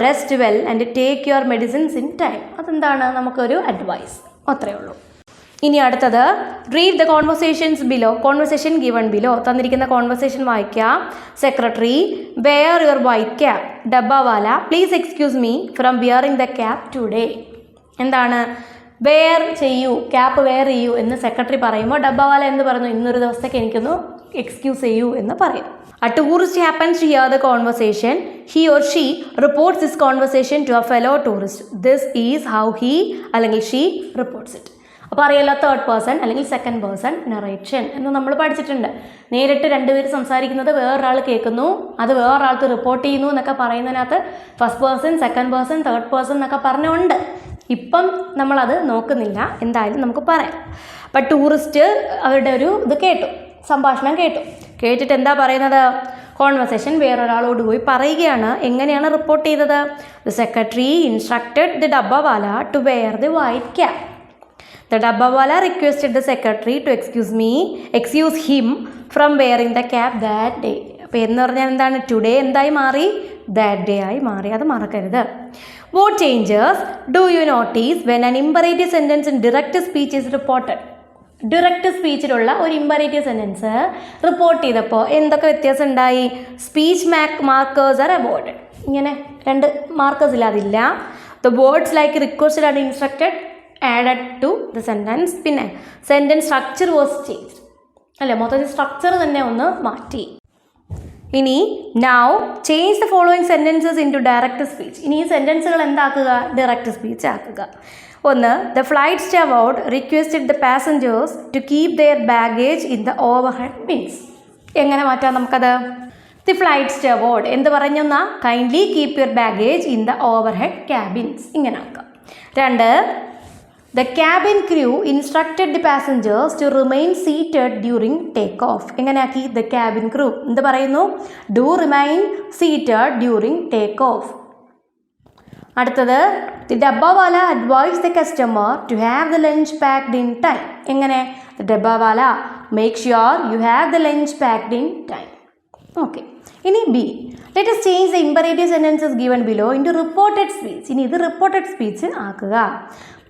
A: rest well and take your medicines in time. അതെന്താണ്? നമുക്കൊരു അഡ്വൈസ്. അത്രയേ ഉള്ളൂ. ഇനി അടുത്തത് read the conversations below. Conversation given below. തന്നിരിക്കുന്ന കോൺവെർസേഷൻ വായിക്കുക. Secretary, where your white cap. Dabbawala, please excuse me from wearing the cap today. എന്താണ്? Wear ചെയ്യൂ, ക്യാപ്പ് വെയർ ചെയ്യൂ എന്ന് സെക്രട്ടറി പറയുമ്പോൾ ഡബ്ബാവാല എന്ത് പറയുന്നു? ഇന്നൊരു ദിവസത്തേക്ക് എനിക്കൊന്ന് എക്സ്ക്യൂസ് ചെയ്യൂ എന്ന് പറയും. A tourist happens to hear the conversation. He or she reports this conversation to a fellow tourist. This is how he അല്ലെങ്കിൽ she reports it. അപ്പോൾ അറിയാലോ, തേർഡ് പേഴ്സൺ അല്ലെങ്കിൽ സെക്കൻഡ് പേഴ്സൺ നറേഷൻ എന്ന് നമ്മൾ പഠിച്ചിട്ടുണ്ട്. നേരിട്ട് രണ്ടുപേർ സംസാരിക്കുന്നത് വേറൊരാൾ കേൾക്കുന്നു, അത് വേറൊരാൾക്ക് റിപ്പോർട്ട് ചെയ്യുന്നു എന്നൊക്കെ പറയുന്നതിനകത്ത് first person, second person, third person എന്നൊക്കെ പറഞ്ഞുകൊണ്ട് ഇപ്പം നമ്മളത് നോക്കുന്നില്ല. എന്തായാലും നമുക്ക് പറയാം. അപ്പം ടൂറിസ്റ്റ് അവരുടെ ഒരു ഇത് കേട്ടു, സംഭാഷണം കേട്ടിട്ട് എന്താ പറയുന്നത്? കോൺവെർസേഷൻ വേറൊരാളോട് പോയി പറയുകയാണ്. എങ്ങനെയാണ് റിപ്പോർട്ട് ചെയ്തത്? The secretary instructed the dabbawala to wear the white cap. The Dabbawala requested the secretary to excuse him from wearing the cap that day. അപ്പോൾ എന്ന് പറഞ്ഞാൽ എന്താണ്? ടുഡേ എന്തായി മാറി? ദാറ്റ് ഡേ ആയി മാറി. അത് മറക്കരുത്. What changes do you notice when an imperative sentence in direct speech is reported? Direct സ്പീച്ചിലുള്ള ഒരു ഇമ്പറേറ്റീവ് സെൻറ്റൻസ് റിപ്പോർട്ട് ചെയ്തപ്പോൾ എന്തൊക്കെ വ്യത്യാസം ഉണ്ടായി? Speech markers are avoided. ഇങ്ങനെ 2 മാർക്കേഴ്സ് ഇല്ലാതില്ല. The words like requested and instructed added to the sentence. പിന്നെ sentence structure was changed അല്ലേ, മൊത്തത്തിൽ സ്ട്രക്ചർ തന്നെ ഒന്ന് മാറ്റി. ഇനി now change the following sentences into direct speech. ഇനി ഈ സെൻറ്റൻസുകൾ എന്താക്കുക? ഡയറക്റ്റ് സ്പീച്ച് ആക്കുക. ഒന്ന്, the flight steward requested the passengers to keep there baggage in the overhead bins. എങ്ങനെ മാറ്റാം നമുക്കത്? ദി ഫ്ലൈറ്റ് സ്റ്റവാർഡ് എന്ത് പറഞ്ഞെന്നാ? Kindly keep your baggage in the overhead cabins. ഇങ്ങനെ ആക്കാം. 2, the cabin crew instructed the passengers to remain seated during take-off. എങ്ങനെയാക്കി? the cabin crew എന്ത് പറയുന്നു? do remain seated during take-off. അടുത്തത്, the dabbawala advised the customer to have the lunch packed in time. എങ്ങനെ? the dabbawala make sure you have the lunch packed in time. Okay. ഇനി B. Let us change the imperative sentences given below into reported speech. ഇനി ഇത് reported speech ആക്കുക.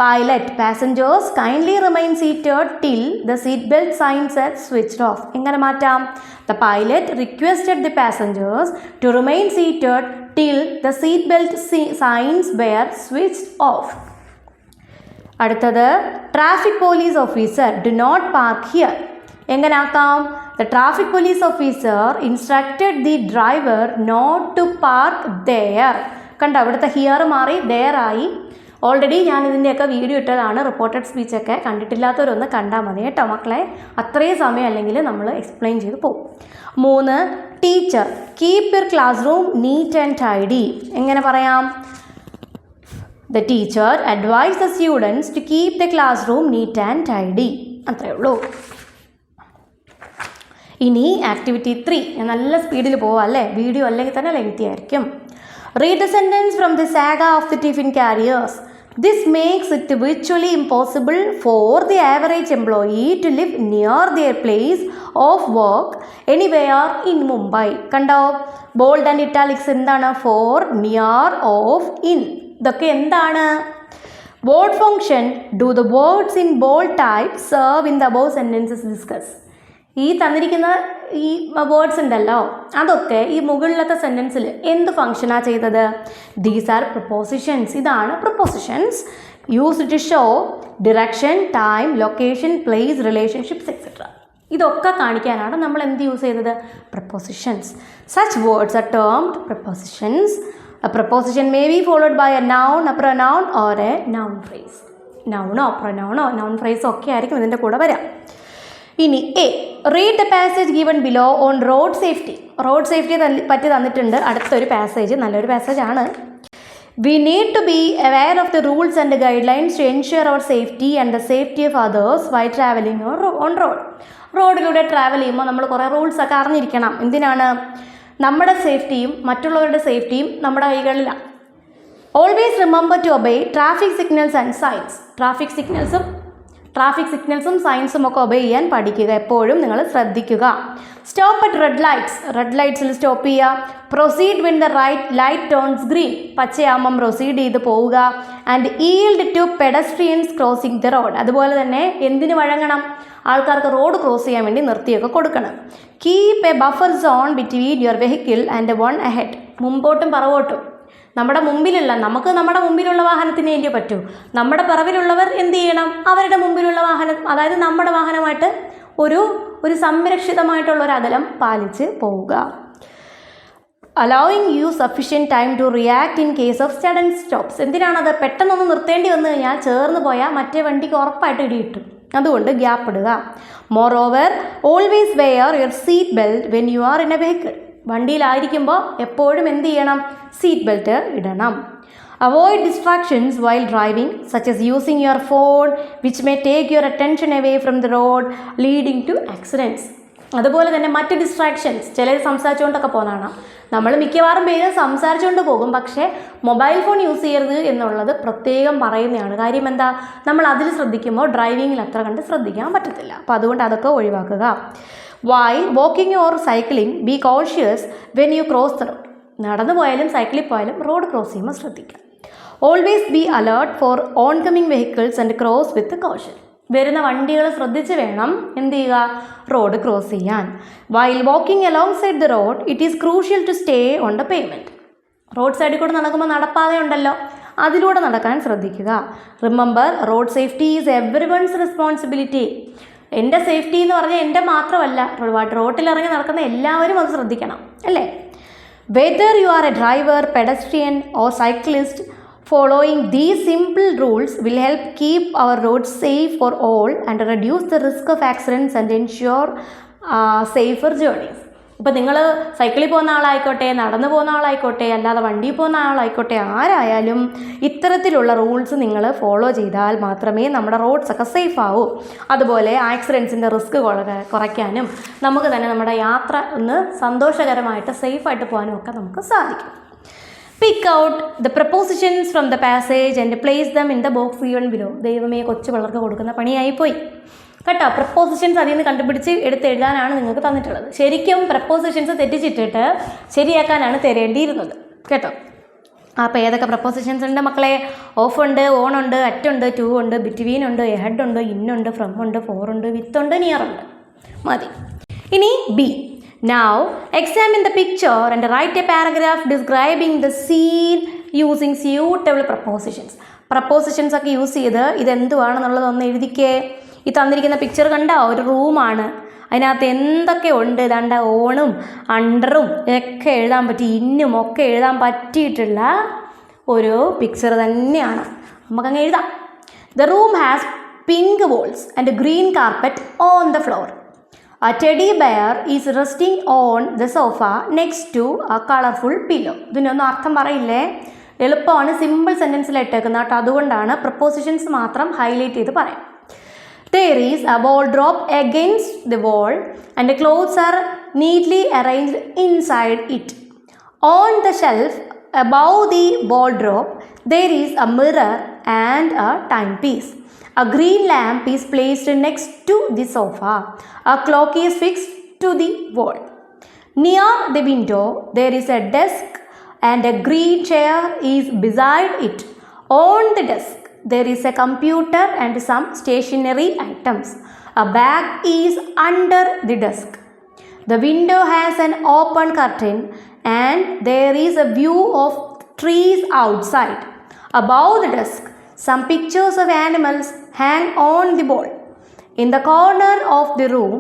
A: Pilot, passengers kindly remain seated till the seatbelt signs are switched off. എങ്ങനെ മാറ്റാം? The pilot requested the passengers to remain seated till the seatbelt signs were switched off. അടുത്തത്, traffic police officer do not park here. എങ്ങനെ ആക്കാം? The traffic police officer instructed the driver not to park there. കണ്ടോ, അവിടുത്തെ here മാറി there ആയി. Already ഞാൻ ഇതിൻ്റെയൊക്കെ video ഇട്ടതാണ്. റിപ്പോർട്ടഡ് സ്പീച്ചൊക്കെ കണ്ടിട്ടില്ലാത്തവരൊന്ന് കണ്ടാൽ മതി കേട്ടോ മക്കളെ. അത്രയും സമയം അല്ലെങ്കിൽ നമ്മൾ എക്സ്പ്ലെയിൻ ചെയ്ത് പോകും. 3, teacher keep your classroom neat and tidy. എങ്ങനെ പറയാം? The teacher advise the students to keep the classroom neat and tidy. അത്രയേ ഉള്ളൂ. ഇനി ആക്ടിവിറ്റി 3. ഞാൻ നല്ല സ്പീഡിൽ പോവാം അല്ലേ, വീഡിയോ അല്ലെങ്കിൽ തന്നെ ലെങ്തി ആയിരിക്കും. Read the sentence from the saga of the tiffin carriers. This makes it virtually impossible for the average employee to live near their place of work anywhere in Mumbai. കണ്ടോ, bold and italics എന്താണ്? For, near, of, in. ഇതൊക്കെ എന്താണ്? What function do the words in bold type serve in the above sentences discussed? ഈ തന്നിരിക്കുന്ന ഈ words ഉണ്ടല്ലോ, അതൊക്കെ ഈ മുകളിലത്തെ സെൻറ്റൻസിൽ എന്ത് ഫങ്ഷനാണ് ചെയ്തത്? These are prepositions. ഇതാണ് prepositions. Used to show direction, time, location, place, relationships etcetera. ഇതൊക്കെ കാണിക്കാനാണ് നമ്മൾ എന്ത് യൂസ് ചെയ്തത്? Prepositions. Such words are termed prepositions. A preposition may be followed by a noun, a pronoun or a noun phrase. നൗണോ പ്രൊനൗണോ noun ഫ്രേസോ ഒക്കെ ആയിരിക്കും ഇതിൻ്റെ കൂടെ വരാം. ഇനി A, read the passage given below on road safety. Road സേഫ്റ്റിയെ പറ്റി തന്നിട്ടുണ്ട്. അടുത്തൊരു പാസേജ് നല്ലൊരു പാസേജാണ്. We need to be aware of the rules and guidelines to ensure our safety and the safety of others while travelling on road. റോഡിലൂടെ travel ചെയ്യുമ്പോൾ നമ്മൾ കുറേ റൂൾസൊക്കെ അറിഞ്ഞിരിക്കണം. എന്തിനാണ്? നമ്മുടെ സേഫ്റ്റിയും മറ്റുള്ളവരുടെ സേഫ്റ്റിയും നമ്മുടെ കൈകളിലാണ്. Always remember to obey traffic signals and signs. Traffic സിഗ്നൽസും സൈൻസും ഒക്കെ ഒബേ ചെയ്യാൻ പഠിക്കുക. എപ്പോഴും നിങ്ങൾ ശ്രദ്ധിക്കുക. Stop at red lights. Red ലൈറ്റ്സിൽ സ്റ്റോപ്പ് ചെയ്യുക. Proceed when the light turns green. പച്ചയാകുമ്പം പ്രൊസീഡ് ചെയ്ത് പോവുക. And yield to pedestrians crossing the road. അതുപോലെ തന്നെ എന്തിനു വഴങ്ങണം? ആൾക്കാർക്ക് റോഡ് ക്രോസ് ചെയ്യാൻ വേണ്ടി നിർത്തിയൊക്കെ കൊടുക്കണം. Keep a buffer zone between your vehicle and one ahead. മുമ്പോട്ടും പറവോട്ടും നമ്മുടെ മുമ്പിലുള്ള വാഹനത്തിനേ പറ്റൂ. നമ്മുടെ പിറകിലുള്ളവർ എന്ത് ചെയ്യണം? അവരുടെ മുമ്പിലുള്ള വാഹനം, അതായത് നമ്മുടെ വാഹനമായിട്ട് ഒരു സംരക്ഷിതമായിട്ടുള്ള ഒരു അകലം പാലിച്ച് പോവുക. allowing you sufficient time to react in case of sudden stops. എന്തിനാണത്? പെട്ടെന്നൊന്ന് നിർത്തേണ്ടി വന്നു കഴിഞ്ഞാൽ ചേർന്ന് പോയാൽ മറ്റേ വണ്ടിക്ക് ഉറപ്പായിട്ട് ഇടി കിട്ടും. അതുകൊണ്ട് ഗ്യാപ്പ് ഇടുക. moreover, always wear your seat belt when you are in a vehicle. വണ്ടിയിലായിരിക്കുമ്പോൾ എപ്പോഴും എന്ത് ചെയ്യണം? സീറ്റ് ബെൽറ്റ് ഇടണം. avoid distractions while driving, such as using your phone, which may take your attention away from the road, leading to accidents. അതുപോലെ തന്നെ മറ്റ് distractions, ചിലർ സംസാരിച്ചുകൊണ്ടൊക്കെ പോകുന്നതാണ്. നമ്മൾ മിക്കവാറും പേര് സംസാരിച്ചുകൊണ്ട് പോകും, പക്ഷേ മൊബൈൽ ഫോൺ യൂസ് ചെയ്യരുത് എന്നുള്ളത് പ്രത്യേകം പറയുന്നതാണ്. കാര്യം എന്താ? നമ്മൾ അതിൽ ശ്രദ്ധിക്കുമ്പോൾ ഡ്രൈവിങ്ങിൽ അത്ര കണ്ട് ശ്രദ്ധിക്കാൻ പറ്റത്തില്ല. അപ്പോൾ അതുകൊണ്ട് അതൊക്കെ ഒഴിവാക്കുക. while walking or cycling, be cautious when you cross the road. നടന്നു പോയാലും സൈക്കിളിൽ പോയാലും റോഡ് ക്രോസ് ചെയ്യുമ്പോൾ ശ്രദ്ധിക്കുക. always be alert for oncoming vehicles and cross with caution. വരുന്ന വണ്ടികൾ ശ്രദ്ധിച്ച് വേണം എന്ത് ചെയ്യുക? റോഡ് ക്രോസ് ചെയ്യാൻ. while walking alongside the road, it is crucial to stay on the pavement. Road സൈഡിൽ കൂടെ നടക്കുമ്പോൾ നടപ്പാതെ ഉണ്ടല്ലോ, അതിലൂടെ നടക്കാൻ ശ്രദ്ധിക്കുക. Remember, road safety is everyone's responsibility. എൻ്റെ സേഫ്റ്റി എന്ന് പറഞ്ഞാൽ എൻ്റെ മാത്രമല്ല, റോട്ടിലിറങ്ങി നടക്കുന്ന എല്ലാവരും അത് ശ്രദ്ധിക്കണം, അല്ലേ? Whether you are A driver, pedestrian or cyclist, following these simple rules will help keep our roads safe for all and reduce the risk of accidents and ensure safer journeys. ഇപ്പോൾ നിങ്ങൾ സൈക്കിളിൽ പോകുന്ന ആളായിക്കോട്ടെ, നടന്നു പോകുന്ന ആളായിക്കോട്ടെ, അല്ലാതെ വണ്ടിയിൽ പോകുന്ന ആളായിക്കോട്ടെ, ആരായാലും ഇത്തരത്തിലുള്ള റൂൾസ് നിങ്ങൾ ഫോളോ ചെയ്താൽ മാത്രമേ നമ്മുടെ റോഡ്സൊക്കെ സേഫ് ആവൂ. അതുപോലെ ആക്സിഡൻസിൻ്റെ റിസ്ക് കുറയ്ക്കാനും നമുക്ക് തന്നെ നമ്മുടെ യാത്ര ഒന്ന് സന്തോഷകരമായിട്ട് സേഫായിട്ട് പോകാനും ഒക്കെ നമുക്ക് സാധിക്കും. Pick out the prepositions from the passage and place them in the box given below. ദൈവമേ, കൊച്ചു പിള്ളേർക്ക് കൊടുക്കുന്ന പണിയായിപ്പോയി കേട്ടോ. പ്രപ്പോസിഷൻസ് അതിൽ നിന്ന് കണ്ടുപിടിച്ച് എഴുതാനാണ് നിങ്ങൾക്ക് തന്നിട്ടുള്ളത്. ശരിക്കും പ്രപ്പോസിഷൻസ് തെറ്റിച്ചിട്ടിട്ട് ശരിയാക്കാനാണ് തരേണ്ടിയിരുന്നത് കേട്ടോ. അപ്പോൾ ഏതൊക്കെ പ്രപ്പോസിഷൻസ് ഉണ്ട് മക്കളെ? ഓഫ് ഉണ്ട്, ഓൺ ഉണ്ട്, അറ്റ് ഉണ്ട്, ടു ഉണ്ട്, ബിറ്റ്വീൻ ഉണ്ട്, എഹെഡ് ഉണ്ട്, ഇന്നുണ്ട്, ഫ്രം ഉണ്ട്, ഫോർ ഉണ്ട്, വിത്ത് ഉണ്ട്, നിയർ ഉണ്ട്. മതി. ഇനി B. Now, examine the picture and write a paragraph describing the scene using suitable prepositions. Prepositions ഒക്കെ യൂസ് ചെയ്ത് ഇതെന്തുവാണെന്നുള്ളതൊന്ന് എഴുതിക്കേ. ഈ തന്നിരിക്കുന്ന പിക്ചർ കണ്ടോ? ഒരു റൂമാണ്. അതിനകത്ത് എന്തൊക്കെ ഉണ്ട്? ദാണ്ട ഓണും അണ്ടറും ഒക്കെ എഴുതാൻ പറ്റി, ഇന്നും ഒക്കെ എഴുതാൻ പറ്റിയിട്ടുള്ള ഒരു പിക്ചർ തന്നെയാണ്. നമുക്കങ്ങ് എഴുതാം. The room has pink walls and a green carpet on the floor. A teddy bear is resting on the sofa next to a colorful pillow. ഇതിനൊന്നും അർത്ഥം പറയില്ലേ? എളുപ്പമാണ്, സിമ്പിൾ സെൻറ്റൻസിൽ ഇട്ടേക്കുന്നത് കേട്ടോ. അതുകൊണ്ടാണ് പ്രപ്പോസിഷൻസ് മാത്രം ഹൈലൈറ്റ് ചെയ്ത് പറയാം. There is a wardrobe against the wall and the clothes are neatly arranged inside it. On the shelf above the wardrobe, there is a mirror and a timepiece. A green lamp is placed next to the sofa. A clock is fixed to the wall. Near the window, there is a desk and a green chair is beside it. On the desk, there is a computer and some stationery items. A bag is under the desk. The window has an open curtain and there is a view of trees outside. Above the desk, some pictures of animals hang on the wall. In the corner of the room,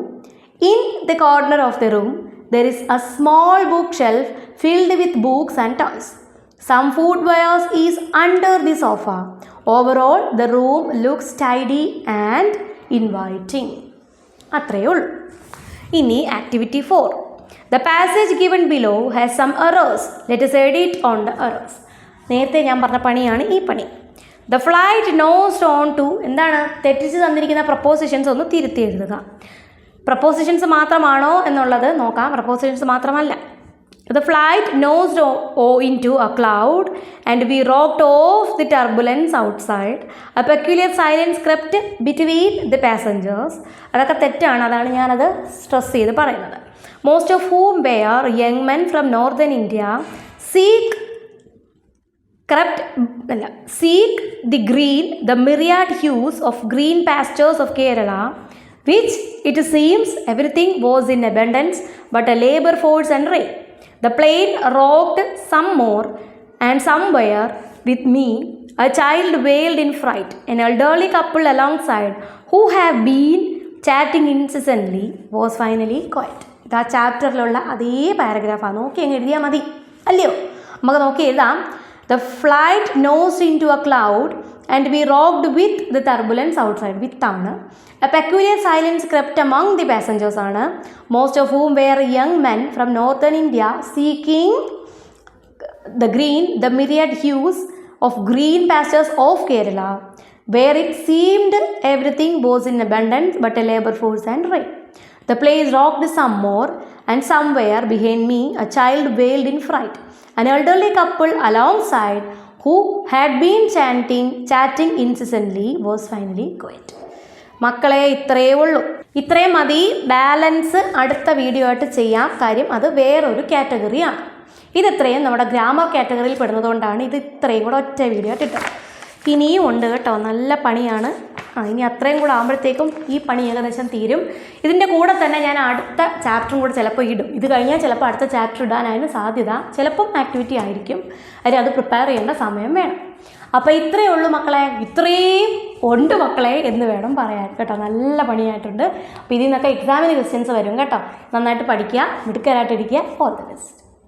A: there is a small bookshelf filled with books and toys. Some footwear is under the sofa. Overall, the room looks tidy and inviting. അത്രയേ ഉള്ളൂ. ഇനി activity 4. The passage given below has some errors. Let us edit on the errors. നേരത്തെ ഞാൻ പറഞ്ഞ പണിയാണ് ഈ പണി. The flight nosed on to, എന്താണ് തെറ്റിച്ച് തന്നിരിക്കുന്ന പ്രപ്പോസിഷൻസ് ഒന്ന് തിരുത്തി എഴുതുക. പ്രപ്പോസിഷൻസ് മാത്രമാണോ എന്നുള്ളത് നോക്കാം. പ്രപ്പോസിഷൻസ് മാത്രമല്ല. The flight nosed into a cloud and we rocked off the turbulence outside. A peculiar silence crept between the passengers. അതൊക്കെ തെറ്റാണ്, അതാണ് ഞാനത് സ്ട്രെസ് ചെയ്ത് പറയുന്നത്. Most of whom were young men from northern India seek the myriad hues of green pastures of Kerala, which it seems everything was in abundance but a labor force and rain. The plane rocked some more and somewhere with me a child wailed in fright. An elderly couple alongside, who have been chatting incessantly, was finally quiet. ഇത് ആ ചാപ്റ്ററിലുള്ള അതേ പാരഗ്രാഫാണ്. നോക്കി അങ്ങ് എഴുതിയാൽ മതി അല്ലയോ? നമുക്ക് നോക്കി എഴുതാം. The flight nosed into a cloud and we rocked with the turbulence outside. With ആണ്. A peculiar silence crept among the passengers ആണ്. Most of whom were young men from northern India seeking the myriad hues of green pastures of Kerala, where it seemed everything was in abundance but a labor force and rain. The place rocked some more, and somewhere behind me a child wailed in fright. An elderly couple alongside, who had been chatting incessantly, was finally quiet. മക്കളെ ഇത്രയേ ഉള്ളൂ. ഇത്രയും മതി. Balance അടുത്ത video ആയിട്ട് ചെയ്യാം. കാര്യം അത് വേറൊരു കാറ്റഗറിയാണ്. ഇതിത്രയും നമ്മുടെ ഗ്രാമർ കാറ്റഗറിയിൽ പെടുന്നതുകൊണ്ടാണ് ഇത് ഇത്രയും കൂടെ ഒറ്റ വീഡിയോ ആയിട്ട് ഇട്ടത്. ഇനിയും ഉണ്ട് കേട്ടോ, നല്ല പണിയാണ്. ഇനി അത്രയും കൂടെ ആകുമ്പോഴത്തേക്കും ഈ പണി ഏകദേശം തീരും. ഇതിൻ്റെ കൂടെ തന്നെ ഞാൻ അടുത്ത ചാപ്റ്ററും കൂടെ ചിലപ്പോൾ ഇടും. ഇത് കഴിഞ്ഞാൽ ചിലപ്പോൾ അടുത്ത ചാപ്റ്റർ ഇടാനായിരുന്നു സാധ്യത. ചിലപ്പം ആക്ടിവിറ്റി ആയിരിക്കും. അത് പ്രിപ്പയർ ചെയ്യേണ്ട സമയം വേണം. അപ്പോൾ ഇത്രയേ ഉള്ളൂ മക്കളെ. ഇത്രയും ഉണ്ട് മക്കളെ എന്ന് വേണം പറയാൻ കേട്ടോ. നല്ല പണിയായിട്ടുണ്ട്. അപ്പോൾ ഇതിൽ നിന്നൊക്കെ എക്സാമിന് ക്വസ്റ്റ്യൻസ് വരും കേട്ടോ. നന്നായിട്ട് പഠിക്കുക, മിടുക്കരായിട്ടിരിക്കുക. All the best.